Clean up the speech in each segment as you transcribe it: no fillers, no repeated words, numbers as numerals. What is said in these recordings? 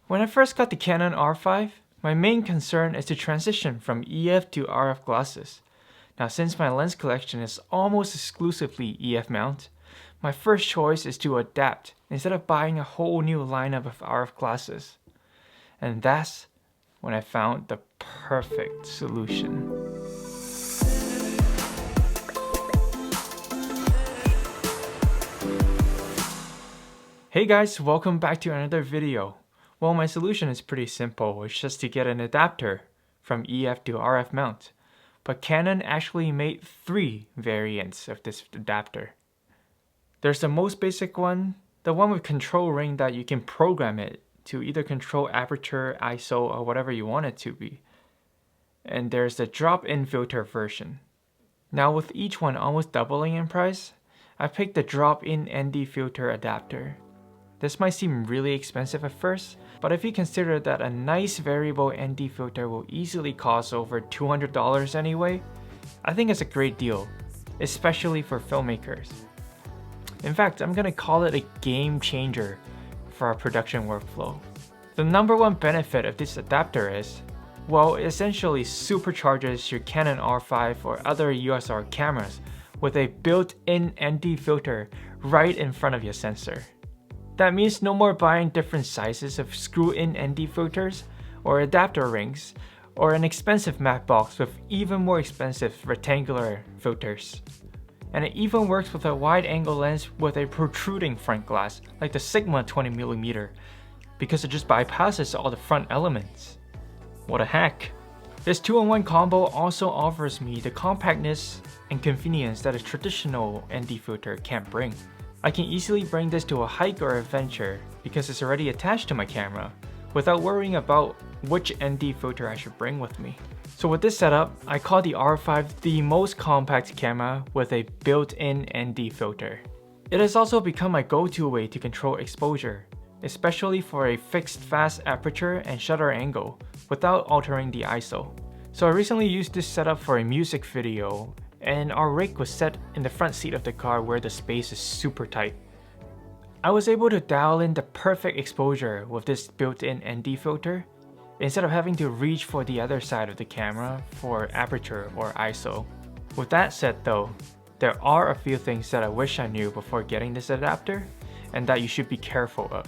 When I first got the Canon R5, my main concern is to transition from EF to RF glasses. Now since my lens collection is almost exclusively EF mount, my first choice is to adapt instead of buying a whole new lineup of RF glasses. And that's when I found the perfect solution. Hey guys, welcome back to another video. Well, my solution is pretty simple. It's just to get an adapter from EF to RF mount. But Canon actually made 3 variants of this adapter. There's the most basic one, the one with control ring that you can program it to either control aperture, ISO, or whatever you want it to be. And there's the drop-in filter version. Now with each one almost doubling in price, I picked the drop-in ND filter adapter. This might seem really expensive at first, but if you consider that a nice variable ND filter will easily cost over $200 anyway, I think it's a great deal, especially for filmmakers. In fact, I'm gonna call it a game changer for our production workflow. The number one benefit of this adapter is, well, it essentially supercharges your Canon R5 or other EOS R cameras with a built-in ND filter right in front of your sensor. That means no more buying different sizes of screw-in ND filters or adapter rings or an expensive matte box with even more expensive rectangular filters. And it even works with a wide-angle lens with a protruding front glass like the Sigma 20mm because it just bypasses all the front elements. What a hack! This 2-in-1 combo also offers me the compactness and convenience that a traditional ND filter can't bring. I can easily bring this to a hike or adventure because it's already attached to my camera without worrying about which ND filter I should bring with me. So with this setup, I call the R5 the most compact camera with a built-in ND filter. It has also become my go-to way to control exposure, especially for a fixed fast aperture and shutter angle without altering the ISO. So I recently used this setup for a music video, and our rig was set in the front seat of the car where the space is super tight. I was able to dial in the perfect exposure with this built-in ND filter instead of having to reach for the other side of the camera for aperture or ISO. With that said though, there are a few things that I wish I knew before getting this adapter and that you should be careful of.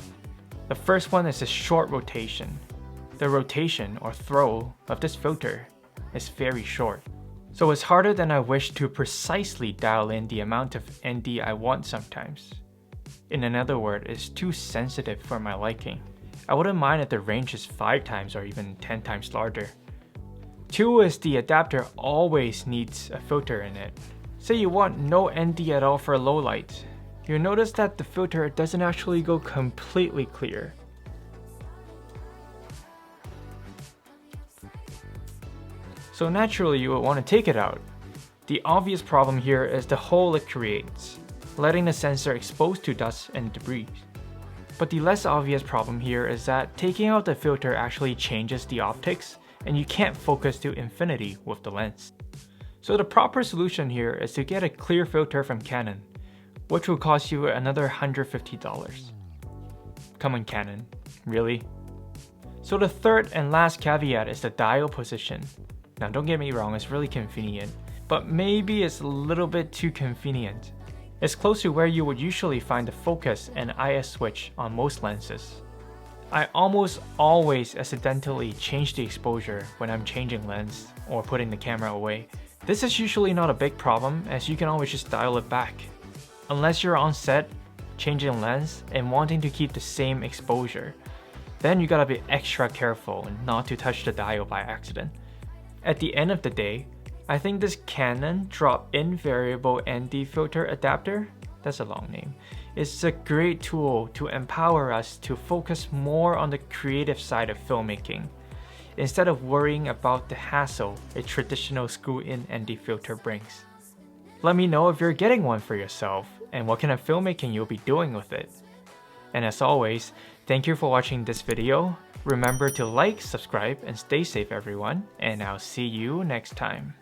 The first one is the short rotation. The rotation or throw of this filter is very short. So it's harder than I wish to precisely dial in the amount of ND I want sometimes. In another word, it's too sensitive for my liking. I wouldn't mind if the range is 5 times or even 10 times larger. 2 is the adapter always needs a filter in it. Say you want no ND at all for low light. You'll notice that the filter doesn't actually go completely clear. So naturally you would want to take it out. The obvious problem here is the hole it creates, letting the sensor exposed to dust and debris. But the less obvious problem here is that taking out the filter actually changes the optics and you can't focus to infinity with the lens. So the proper solution here is to get a clear filter from Canon, which will cost you another $150. Come on Canon, really? So the third and last caveat is the dial position. Now don't get me wrong, it's really convenient, but maybe it's a little bit too convenient. It's close to where you would usually find the focus and IS switch on most lenses. I almost always accidentally change the exposure when I'm changing lens or putting the camera away. This is usually not a big problem as you can always just dial it back. Unless you're on set, changing lens, and wanting to keep the same exposure, then you gotta be extra careful and not to touch the dial by accident. At the end of the day, I think this Canon drop-in variable ND filter adapter, that's a long name, is a great tool to empower us to focus more on the creative side of filmmaking, instead of worrying about the hassle a traditional screw-in ND filter brings. Let me know if you're getting one for yourself and what kind of filmmaking you'll be doing with it. And as always, thank you for watching this video. Remember to like, subscribe, and stay safe everyone, and I'll see you next time.